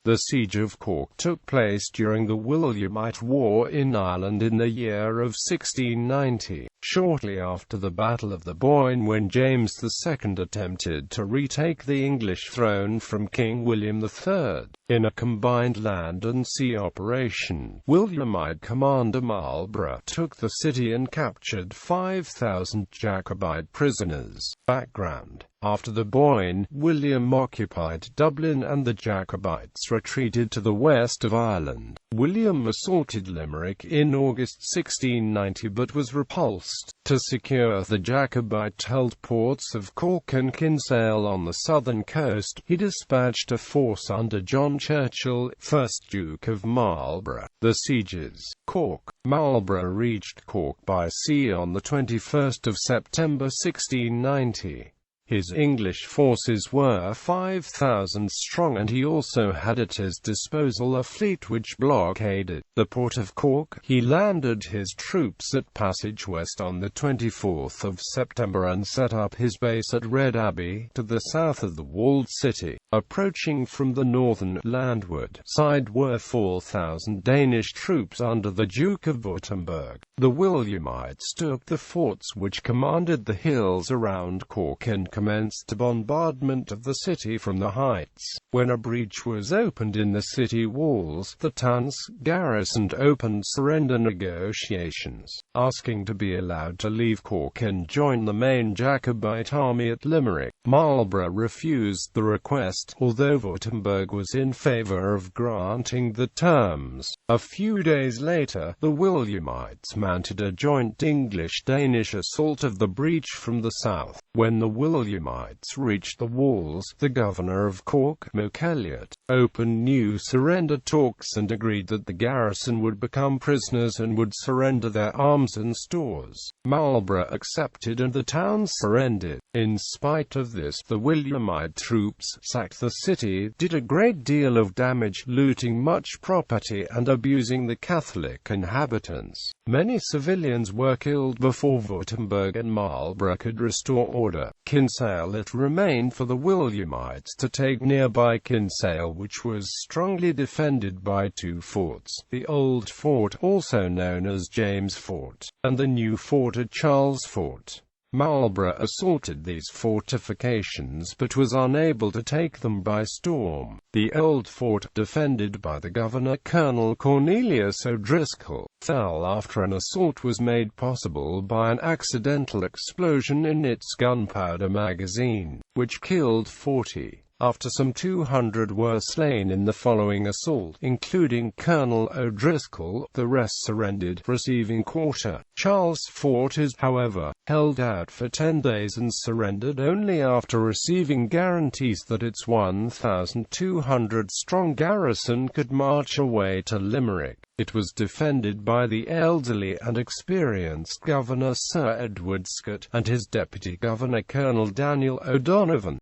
The Siege of Cork took place during the Williamite War in Ireland in the year of 1690, shortly after the Battle of the Boyne, when James II attempted to retake the English throne from King William III. In a combined land and sea operation, Williamite commander Marlborough took the city and captured 5,000 Jacobite prisoners. Background: after the Boyne, William occupied Dublin and the Jacobites retreated to the west of Ireland. William assaulted Limerick in August 1690 but was repulsed. To secure the Jacobite-held ports of Cork and Kinsale on the southern coast, he dispatched a force under John Churchill, 1st Duke of Marlborough. The sieges. Cork. Marlborough reached Cork by sea on the 21st of September 1690. His English forces were 5,000 strong, and he also had at his disposal a fleet which blockaded the port of Cork. He landed his troops at Passage West on the 24th of September and set up his base at Red Abbey, to the south of the walled city. Approaching from the northern, landward side were 4,000 Danish troops under the Duke of Württemberg. The Williamites took the forts which commanded the hills around Cork and commenced a bombardment of the city from the heights. When a breach was opened in the city walls, the town's garrison opened surrender negotiations, asking to be allowed to leave Cork and join the main Jacobite army at Limerick. Marlborough refused the request, although Württemberg was in favour of granting the terms. A few days later, the Williamites mounted a joint English-Danish assault of the breach from the south. When the Williamites reached the walls, the governor of Cork, Elliot, opened new surrender talks and agreed that the garrison would become prisoners and would surrender their arms and stores. Marlborough accepted and the town surrendered. In spite of this, the Williamite troops sacked the city, did a great deal of damage, looting much property and abusing the Catholic inhabitants. Many civilians were killed before Württemberg and Marlborough could restore order. Kinsale. It remained for the Williamites to take nearby Kinsale, which was strongly defended by two forts, the Old Fort, also known as James Fort, and the new fort at Charles Fort. Marlborough assaulted these fortifications but was unable to take them by storm. The Old Fort, defended by the governor, Colonel Cornelius O'Driscoll, fell after an assault was made possible by an accidental explosion in its gunpowder magazine, which killed 40. After some 200 were slain in the following assault, including Colonel O'Driscoll, the rest surrendered, receiving quarter. Charles Fort is, however, held out for 10 days and surrendered only after receiving guarantees that its 1,200-strong garrison could march away to Limerick. It was defended by the elderly and experienced Governor Sir Edward Scott and his Deputy Governor Colonel Daniel O'Donovan.